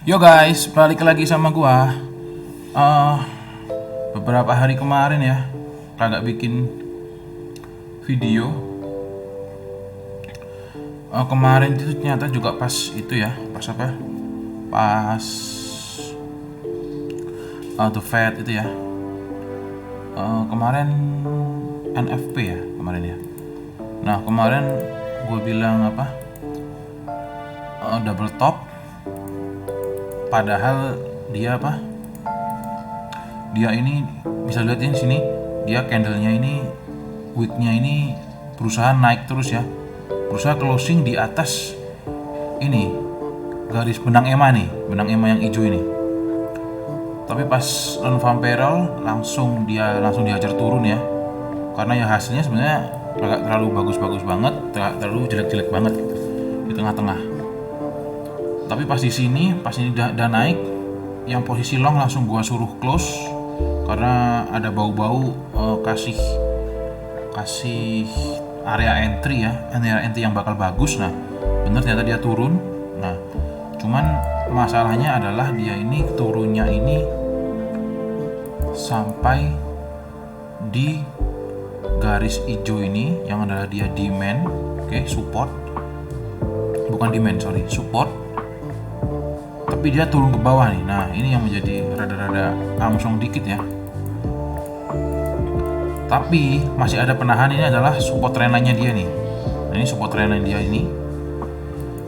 Yo guys, balik lagi sama gua. Eh, Beberapa hari kemarin ya, kagak bikin video. Kemarin itu ternyata juga pas itu ya, pas apa? Pas The Fed itu ya. Kemarin NFP ya kemarin ya. Nah kemarin gue bilang apa? Double top. Padahal dia apa? Dia ini bisa lihatin sini, dia candlenya ini, wicknya ini berusaha naik terus ya, berusaha closing di atas ini garis benang EMA nih, benang EMA yang hijau ini. Tapi pas non-farm payroll langsung dihajar turun ya, karena ya hasilnya sebenarnya agak terlalu bagus-bagus banget, terlalu jelek-jelek banget gitu, di tengah-tengah. Tapi pas di sini, pas ini udah naik, yang posisi long langsung gua suruh close karena ada bau-bau kasih area entry ya, area entry yang bakal bagus. Nah, bener ternyata dia turun. Nah, cuman masalahnya adalah dia ini turunnya ini sampai di garis hijau ini yang adalah dia demand, support. Bukan demand, support. Tapi dia turun ke bawah nih. Nah, ini yang menjadi rada-rada amsong dikit ya. Tapi masih ada penahan, ini adalah support trendline-nya dia nih. Nah, ini support trendline dia ini.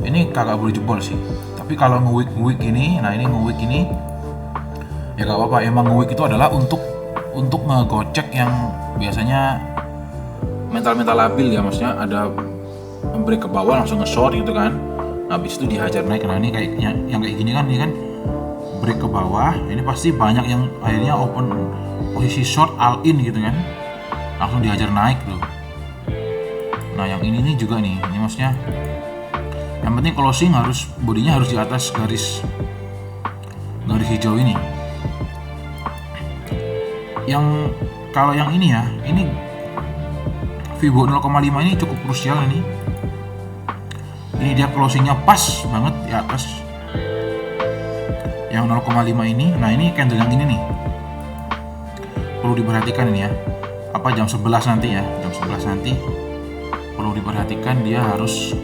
Ini kagak boleh jebol sih. Tapi kalau nge-wick ini, nah ini nge-wick ini ya gak apa-apa. Emang nge-wick itu adalah untuk ngegocek yang biasanya mental labil ya, maksudnya ada break ke bawah langsung nge-short gitu kan. Habis itu dihajar naik. Nah ini kayak yang kayak gini kan, ini kan break ke bawah, ini pasti banyak yang akhirnya open posisi short all in gitu kan, langsung dihajar naik tuh. Nah yang ini juga nih, ini maksudnya yang penting closing harus, bodinya harus di atas garis hijau ini. Yang kalau yang ini ya, ini Fibo 0,5 ini cukup krusial ini. Ini dia closingnya pas banget di atas yang 0,5 ini. Nah ini candle yang ini nih perlu diperhatikan ini ya, apa jam 11 nanti ya, jam 11 nanti perlu diperhatikan, dia harus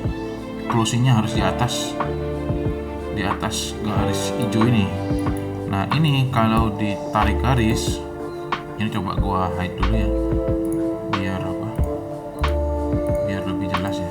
closingnya harus di atas garis hijau ini. Nah ini kalau ditarik garis ini, coba gua hide dulu ya biar lebih jelas ya.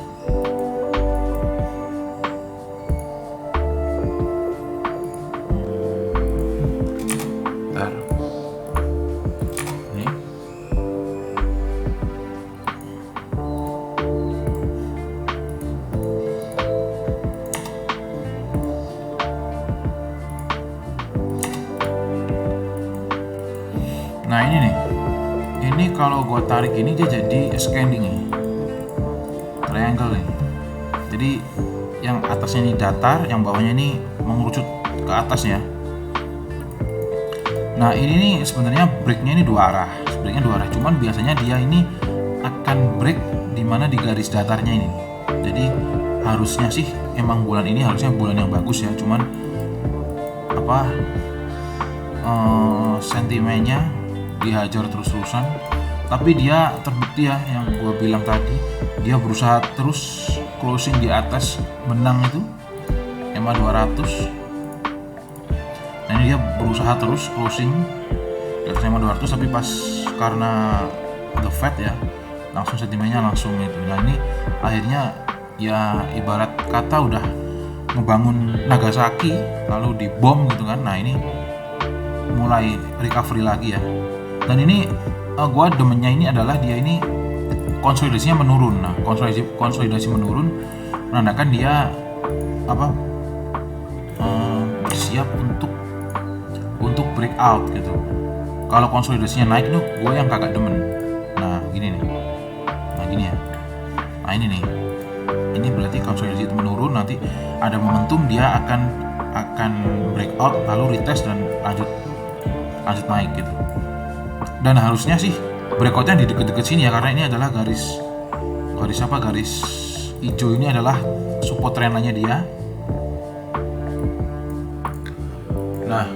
Nah ini nih, ini kalau gua tarik ini dia jadi ascending nih, triangle nih. Jadi yang atasnya ini datar, yang bawahnya ini mengerucut ke atas ya. Nah ini nih sebenarnya breaknya ini dua arah, cuman biasanya dia ini akan break dimana di garis datarnya ini. Jadi harusnya sih emang bulan ini harusnya bulan yang bagus ya, cuman apa sentimennya dihajar terus-terusan. Tapi dia terbukti ya yang gue bilang tadi, dia berusaha terus closing di atas benang itu EMA 200. Nah ini dia berusaha terus closing di atas EMA 200, tapi pas karena The Fed ya langsung sentimennya langsung itu. Nah ini akhirnya ya ibarat kata udah ngebangun Nagasaki lalu dibom gitu kan. Nah ini mulai recovery lagi ya. Dan ini gua demennya ini adalah dia ini konsolidasinya menurun. Nah konsolidasi menurun menandakan dia bersiap untuk breakout gitu. Kalau konsolidasinya naik tuh gue yang kagak demen. Nah gini nih, ya. Nah ini nih, ini berarti konsolidasi itu menurun, nanti ada momentum dia akan breakout lalu retest dan lanjut naik gitu. Dan harusnya sih breakoutnya di deket-deket sini ya, karena ini adalah garis hijau ini adalah support trendline-nya dia. Nah,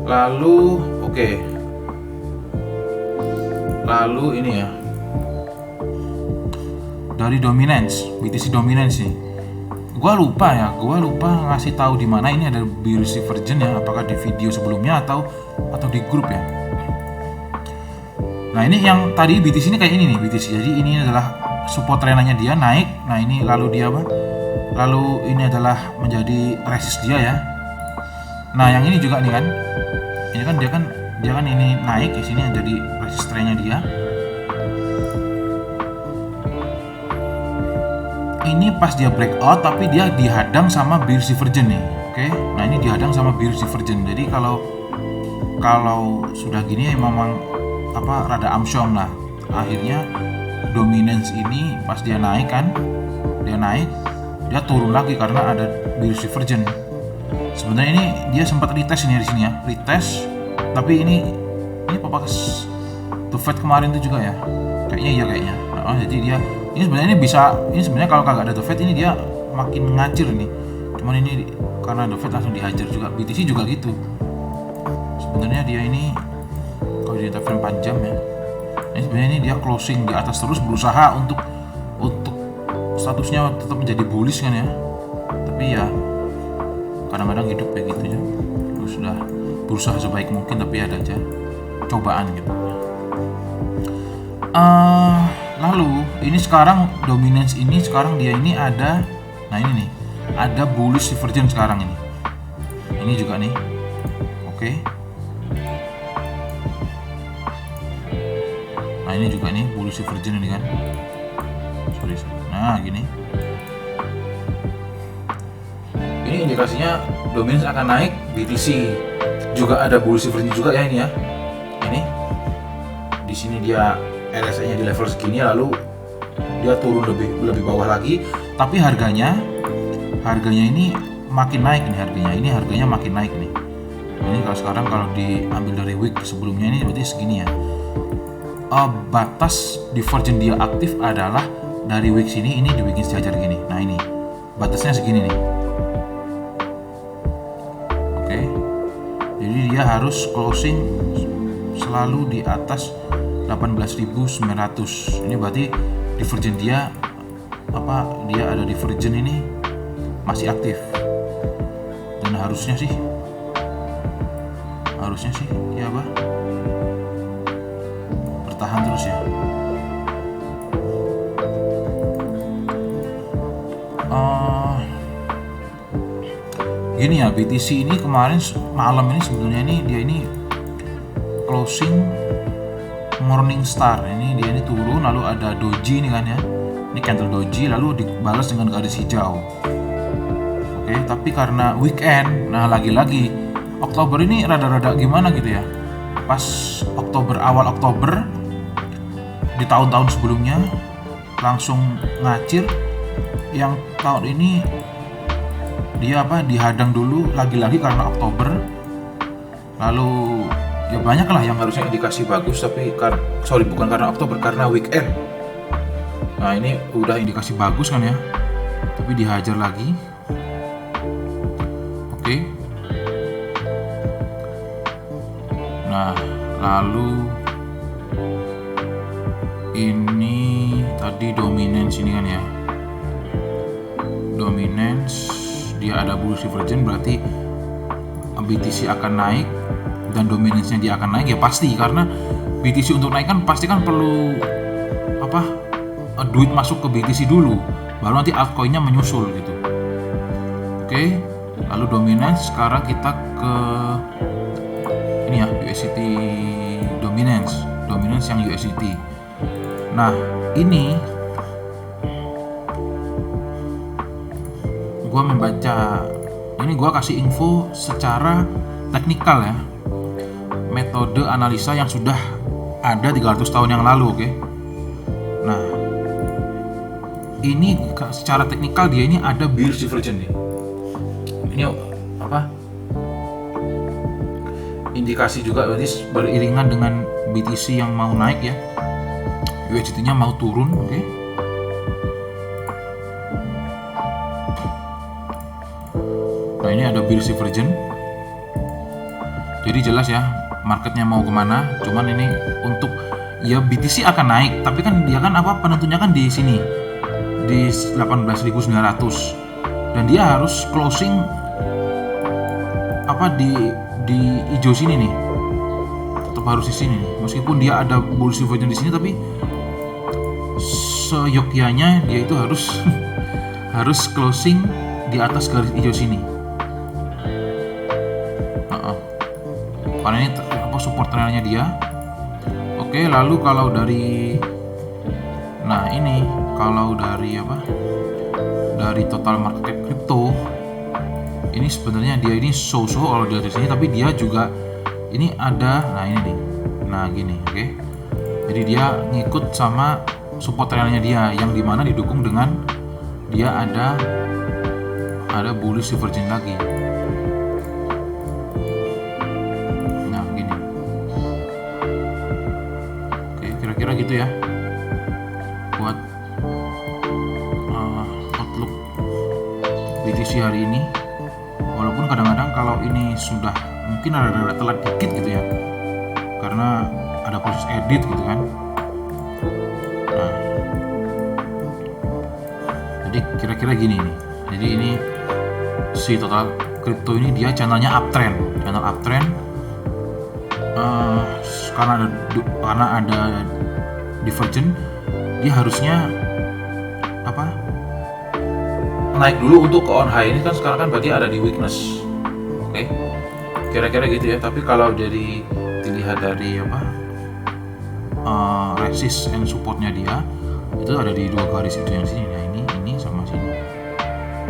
lalu oke. Lalu ini ya, dari dominance, BTC dominance nih. Gua lupa ngasih tahu di mana ini ada BTC Virgin ya, apakah di video sebelumnya atau di grup ya. Nah, ini yang tadi BTC ini kayak ini nih BTC. Jadi ini adalah support trenanya dia naik. Nah, ini lalu dia apa? Lalu ini adalah menjadi resist dia ya. Nah, yang ini juga nih kan. Ini kan dia kan ini naik, di sini jadi resist trennya dia. Ini pas dia breakout tapi dia dihadang sama bearish divergence nih. Oke. Nah, ini dihadang sama bearish divergence. Jadi kalau sudah gini memang rada amsyong lah. Akhirnya dominance ini pas dia naik kan, dia turun lagi karena ada bearish divergence. Sebenarnya ini dia sempat retest ini di sini ya, retest. Tapi ini pas The Fed kemarin itu juga ya, kayaknya. Jadi dia ini sebenarnya kalau kagak ada The Fed ini dia makin ngacir nih. Cuman ini karena The Fed langsung dihajar juga. BTC juga gitu. Sebenarnya dia ini kalau di time frame panjang ya, ini sebenarnya ini dia closing di atas terus, berusaha untuk statusnya tetap menjadi bullish kan ya. Tapi ya kadang-kadang hidup kayak gitu ya. Terus sudah berusaha sebaik mungkin tapi ada aja cobaan gitu. Lalu ini sekarang dominance ini sekarang dia ini ada, nah ini nih ada bullish divergence sekarang ini juga nih. Oke. Nah, ini juga nih bullish divergence ini kan. Sorry. Nah, gini. Ini indikasinya dominance akan naik. BTC juga ada bullish divergence juga ya ini ya. Ini di sini dia RSI-nya di level segini, lalu dia turun lebih bawah lagi, tapi harganya ini makin naik nih harganya. Ini harganya makin naik nih. Ini kalau sekarang kalau diambil dari week sebelumnya ini berarti segini ya. Batas divergence dia aktif adalah dari week sini, ini dibikin sejajar gini. Nah, ini batasnya segini nih. Oke. Jadi dia harus closing selalu di atas 18.900. Ini berarti divergence dia dia ada divergence ini masih aktif. Dan harusnya sih ya bertahan terus ya. Gini ya, BTC ini kemarin malam ini sebenarnya dia ini closing Morning Star. Ini dia ini turun, lalu ada doji ini kan ya. Ini candle doji lalu dibalas dengan garis hijau. Oke, tapi karena weekend, nah lagi-lagi Oktober ini rada-rada gimana gitu ya. Pas awal Oktober di tahun-tahun sebelumnya langsung ngacir. Yang tahun ini dia dihadang dulu lagi-lagi karena Oktober. Lalu ya banyak lah yang harusnya indikasi bagus, tapi bukan karena Oktober, karena weekend. Nah, ini udah indikasi bagus kan ya, tapi dihajar lagi. Oke. Nah, lalu ini tadi dominance ini kan ya, dominance dia ada bullish divergence, berarti BTC akan naik dan dominance-nya dia akan naik ya pasti, karena BTC untuk naik kan pasti kan perlu duit masuk ke BTC dulu, baru nanti altcoin-nya menyusul gitu. Oke, lalu dominance sekarang kita ke ini ya, USDT dominance yang USDT. Nah, ini gua membaca, ini gua kasih info secara teknikal ya, metode analisa yang sudah ada 300 tahun yang lalu. Oke. Nah, ini secara teknikal dia ini ada bearish divergence nih. Ini indikasi juga berarti beriringan dengan BTC yang mau naik ya, USDT-nya mau turun. Oke. Nah ini ada bullish divergence, jadi jelas ya marketnya mau kemana. Cuman ini untuk ya BTC akan naik, tapi kan dia kan apa penentunya kan di sini di 18.900 dan dia harus closing apa di hijau sini nih, tetap harus di sini nih. Meskipun dia ada bullish divergence di sini, tapi seyogyanya dia itu harus harus closing di atas garis hijau sini. Karena ini apa support trennya dia. Oke, lalu kalau dari kalau dari apa? Dari total market cap crypto ini sebenarnya dia ini so-so kalau dia di sini, tapi dia juga ini ada ini nih. Nah, gini, oke. Jadi dia ngikut sama support trennya dia yang dimana didukung dengan dia ada bullish divergence lagi. Nah, gini. Oke, kira-kira gitu ya buat outlook BTC hari ini. Walaupun kadang-kadang kalau ini sudah mungkin ada telat dikit gitu ya, karena ada proses edit gitu kan. Nah, jadi kira-kira gini nih. Jadi ini si total crypto ini dia channel uptrend. Karena ada divergent, dia harusnya apa? Naik dulu untuk ke on high. Ini kan sekarang kan berarti ada di weakness. Oke. Kira-kira gitu ya. Tapi kalau dilihat dari apa? Resist and supportnya dia itu ada di dua garis itu yang sini. Nah, ini sama sini.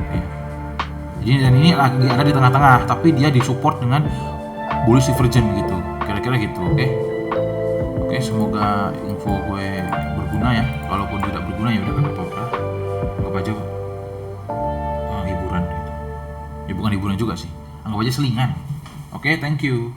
Oke. Jadi dan ini lagi ada di tengah-tengah, tapi dia disupport dengan bullish divergence gitu. Kira-kira gitu. Oke, semoga info gue berguna ya. Kalaupun tidak berguna ya udah gak apa-apa. Anggap aja hiburan gitu. Ya bukan hiburan juga sih. Anggap aja selingan. Oke, thank you.